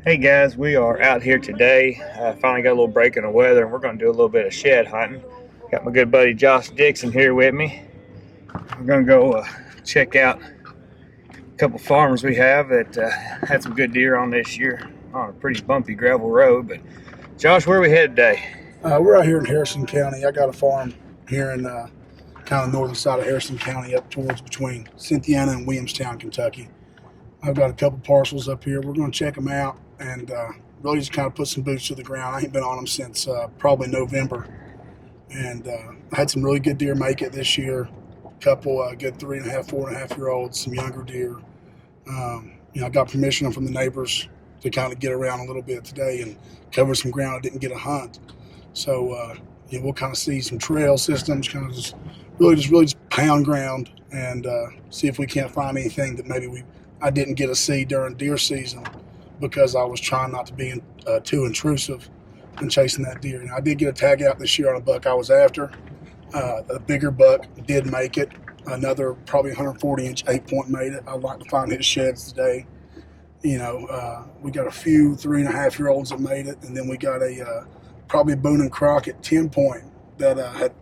Hey guys, we are out here today. Finally got a little break in the weather, and we're going to do a little bit of shed hunting. Got my good buddy Josh Dixon here with me. We're going to go check out a couple farms we have that had some good deer on this year on a pretty bumpy gravel road. But Josh, where are we headed today? We're out here in Harrison County. I got a farm here in kind of northern side of Harrison County, up towards between Cynthiana and Williamstown, Kentucky. I've got a couple parcels up here. We're going to check them out and really just kind of put some boots to the ground. I ain't been on them since probably November, and I had some really good deer make it this year. A couple good 3.5, 4.5 year olds, some younger deer. I got permission from the neighbors to kind of get around a little bit today and cover some ground I didn't get a hunt. So we'll kind of see some trail systems, kind of just really pound ground and see if we can't find anything that maybe I didn't get to see during deer season because I was trying not to be too intrusive in chasing that deer. And I did get a tag out this year on a buck I was after. A bigger buck did make it. Another probably 140-inch 8-point made it. I'd like to find his sheds today. We got a few 3.5-year-olds that made it, and then we got a probably Boone and Crockett 10-point that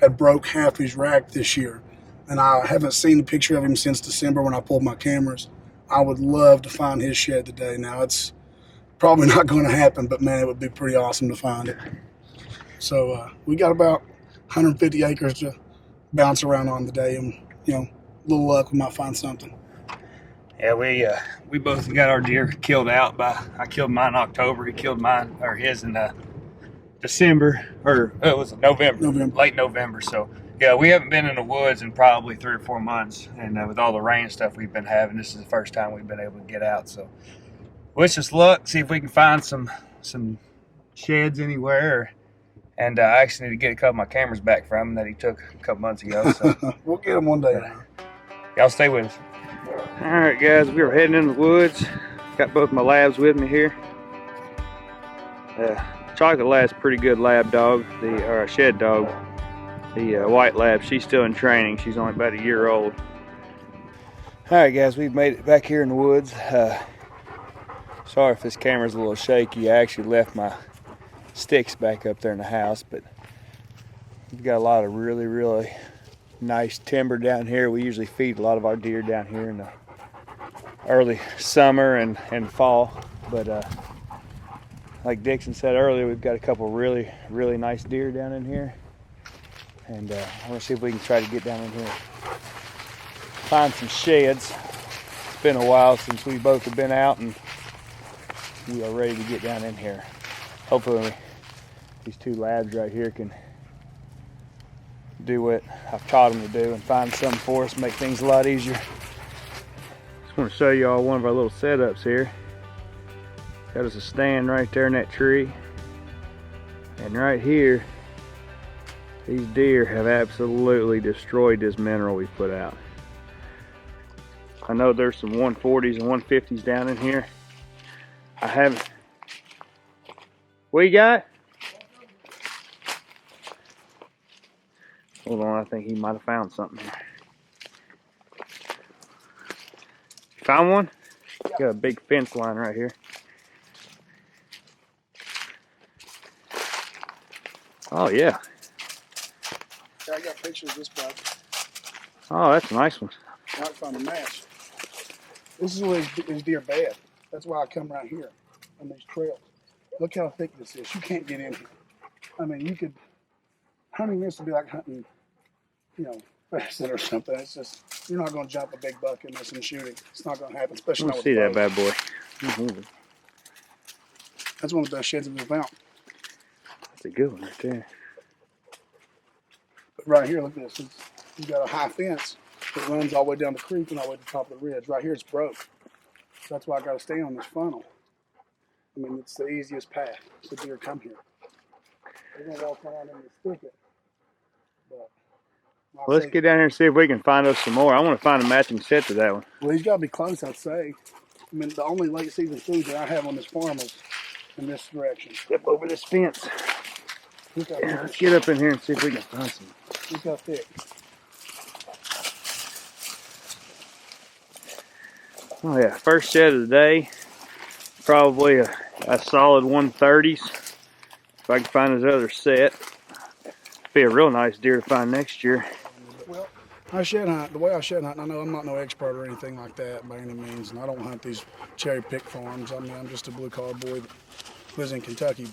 had broke half his rack this year. And I haven't seen a picture of him since December when I pulled my cameras. I would love to find his shed today. Now, it's probably not going to happen, but man, it would be pretty awesome to find it. So we got about 150 acres to bounce around on today, and a little luck, we might find something. Yeah, we both got our deer killed out. I killed mine in October. He killed his in December, or it was November, late November. So yeah, we haven't been in the woods in probably 3 or 4 months, and with all the rain stuff we've been having, this is the first time we've been able to get out. So wish us luck. See if we can find some sheds anywhere. And I actually need to get a couple of my cameras back from him that he took a couple months ago. So we'll get them one day. Y'all stay with us. All right, guys, we are heading in the woods. Got both my labs with me here. Chocolate Lab's pretty good lab dog, or a shed dog. The white lab, she's still in training. She's only about a year old. All right, guys, we've made it back here in the woods. Sorry if this camera's a little shaky. I actually left my sticks back up there in the house, but we've got a lot of really nice timber down here. We usually feed a lot of our deer down here in the early summer and fall, but like Dixon said earlier, we've got a couple really nice deer down in here, and I want to see if we can try to get down in here, find some sheds. It's been a while since we both have been out, and we are ready to get down in here. Hopefully these two labs right here can do what I've taught them to do and find something for us, make things a lot easier. Just want to show you all one of our little setups here. Got us a stand right there in that tree, and right here these deer have absolutely destroyed this mineral we put out. I know there's some 140s and 150s down in here. I haven't. What you got? Hold on, I think he might have found something here. Found one? Got a big fence line right here. Oh yeah. I got pictures of this bud. Oh, that's a nice one. I might find a match. This is where his deer bed. That's why I come right here on these trails. Look how thick this is. You can't get in here. I mean, hunting this would be like hunting, pheasant or something. It's just, you're not going to jump a big buck in this and shoot it. It's not going to happen, especially not with see that bow. bad boy. That's one of the best sheds we've found. That's a good one right there. But right here, look at this. He's got a high fence that runs all the way down the creek and all the way to the top of the ridge. Right here, it's broke. That's why I got to stay on this funnel. I mean, it's the easiest path so deer come here. They're going to walk around in this thicket. But Let's get down here and see if we can find us some more. I want to find a matching set to that one. Well, he's got to be close, I'd say. I mean, the only late season food that I have on this farm is in this direction. Step over this fence. Yeah, let's get up in here and see if we can find some. Look how thick. Oh yeah, first shed of the day. probably a solid 130s. If I can find his other set. Be a real nice deer to find next year. Well, I shed hunt. The way I shed hunt, I know I'm not no expert or anything like that by any means, and I don't hunt these cherry pick farms. I mean, I'm just a blue collar boy that lives in Kentucky.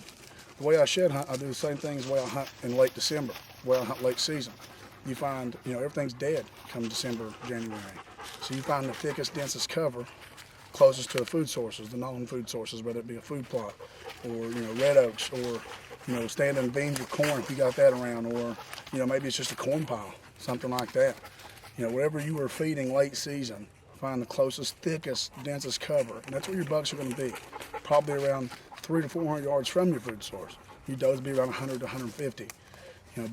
The way I shed hunt, I do the same thing as the way I hunt in late December, the way I hunt late season. You find, everything's dead come December, January. So you find the thickest, densest cover closest to the food sources, the known food sources, whether it be a food plot or, red oaks or, standing beans or corn if you got that around, or, maybe it's just a corn pile, something like that. Whatever you were feeding late season, find the closest, thickest, densest cover. And that's where your bucks are going to be, probably around 300 to 400 yards from your food source. Your does be around 100 to 150.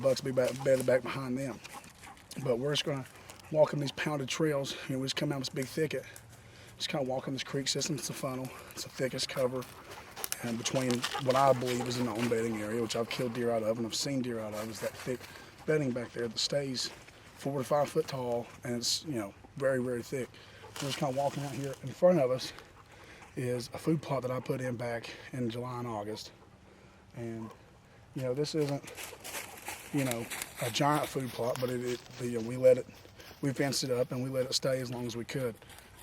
Bucks be bedded back behind them. But we're just going to walk in these pounded trails. We just come out of this big thicket. Just kind of walk in this creek system. It's a funnel. It's the thickest cover. And between what I believe is a known bedding area, which I've killed deer out of and I've seen deer out of, is that thick bedding back there that stays 4 to 5 foot tall, and it's, very, very thick. We're just kind of walking out here. In front of us is a food plot that I put in back in July and August. And, this isn't, a giant food plot, but we fenced it up and we let it stay as long as we could.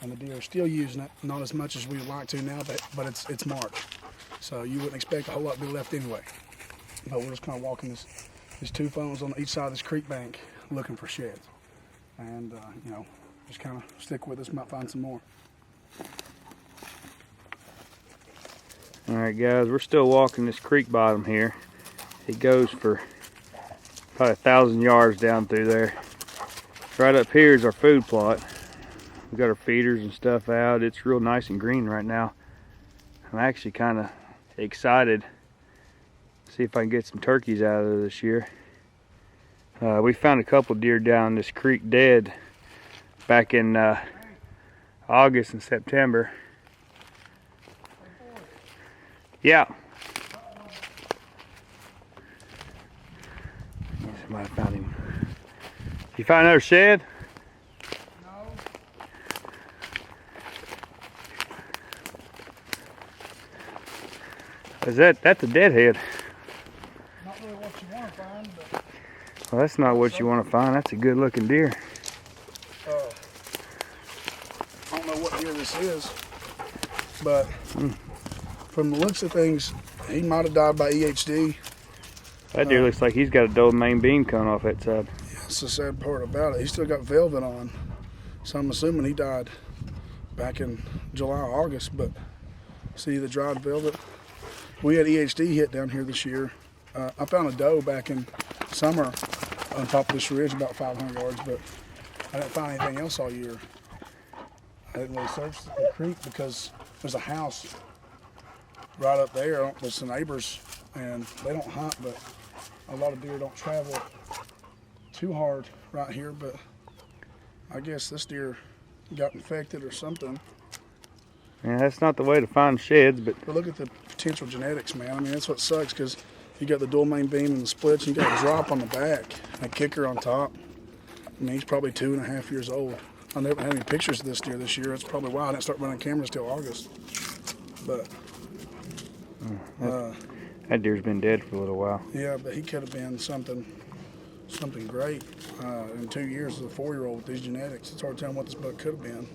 And the deer are still using it, not as much as we would like to now, but it's March. So you wouldn't expect a whole lot to be left anyway. But we're just kind of walking these 2 funnels on each side of this creek bank looking for sheds. And, just kind of stick with us, might find some more. All right, guys, we're still walking this creek bottom here. It goes for probably 1,000 yards down through there. Right up here is our food plot. We got our feeders and stuff out. It's real nice and green right now. I'm actually kind of excited to see if I can get some turkeys out of there this year. We found a couple deer down this creek dead back in August and September. Yeah. Somebody found him. You find another shed? Is that's a deadhead? Not really what you want to find, but... Well, that's not what you want to find. That's a good looking deer. I don't know what deer this is, but from the looks of things, he might have died by EHD. That deer looks like he's got a dull main beam coming off that side. Yeah, that's the sad part about it. He's still got velvet on, so I'm assuming he died back in July or August, but see the dried velvet? We had EHD hit down here this year. I found a doe back in summer on top of this ridge about 500 yards, but I didn't find anything else all year. I didn't really search the creek because there's a house right up there. There's some neighbors, and they don't hunt, but a lot of deer don't travel too hard right here, but I guess this deer got infected or something. Yeah, that's not the way to find sheds, but look at the potential genetics, man. I mean, that's what sucks, because you got the dual main beam and the splits, and you got a drop on the back, and a kicker on top. I mean, he's probably 2.5 years old. I never had any pictures of this deer this year. That's probably why I didn't start running cameras till August. But that deer's been dead for a little while. yeah, but he could have been something great in 2 years as a 4-year-old with these genetics. It's hard to tell what this buck could have been.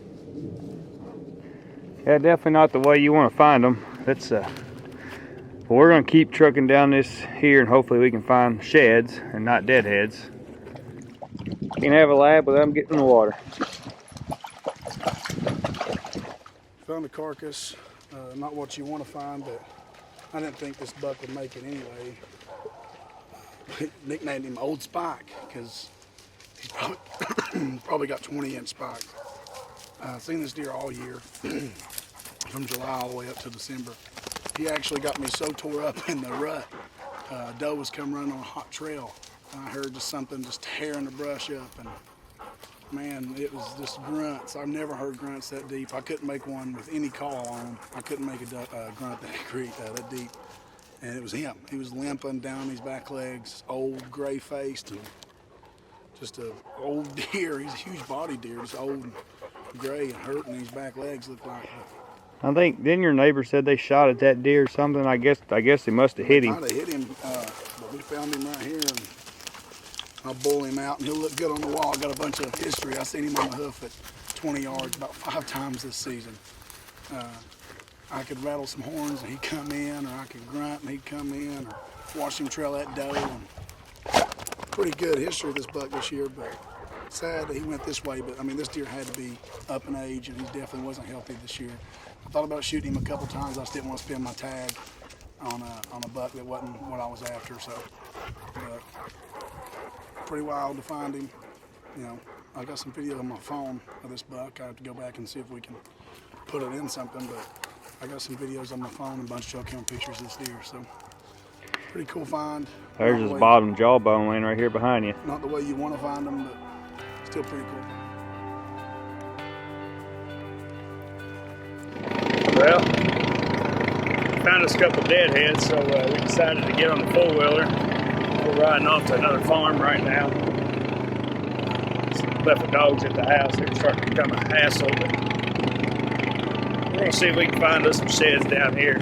Yeah, definitely not the way you want to find them. That's but we're gonna keep trucking down this here, and hopefully we can find sheds and not deadheads. You can have a lab without them getting in the water. Found a carcass. Not what you want to find, but I didn't think this buck would make it anyway. Nicknamed him Old Spike because he's probably got 20-inch spikes. I've seen this deer all year, from July all the way up to December. He actually got me so tore up in the rut. Doe was come running on a hot trail, and I heard just something just tearing the brush up, and man, it was just grunts. I've never heard grunts that deep. I couldn't make one with any call on him. I couldn't make a grunt that deep, and it was him. He was limping down his back legs, old, gray-faced, and just an old deer. He's a huge body deer, just old and gray and hurting. His back legs look like. I think then your neighbor said they shot at that deer or something. I guess they must have hit him. Might have hit him, but we found him right here, and I'll bull him out, and he'll look good on the wall. Got a bunch of history. I seen him on the hoof at 20 yards about 5 times this season. I could rattle some horns and he'd come in, or I could grunt and he'd come in, or watch him trail that doe. And pretty good history of this buck this year, but sad that he went this way. But I mean, this deer had to be up in age, and he definitely wasn't healthy this year. I thought about shooting him a couple times. I just didn't want to spend my tag on a buck that wasn't what I was after. So, but pretty wild to find him. You know, I got some video on my phone of this buck. I have to go back and see if we can put it in something, but I got some videos on my phone and a bunch of trail camera pictures of this deer. So, pretty cool find. There's his bottom jawbone laying right here behind you. Not the way you want to find them, but still pretty cool. Well, found us a couple of deadheads, so we decided to get on the four-wheeler. We're riding off to another farm right now. Left the dogs at the house. They're starting to become a hassle, but we're going to see if we can find us some sheds down here.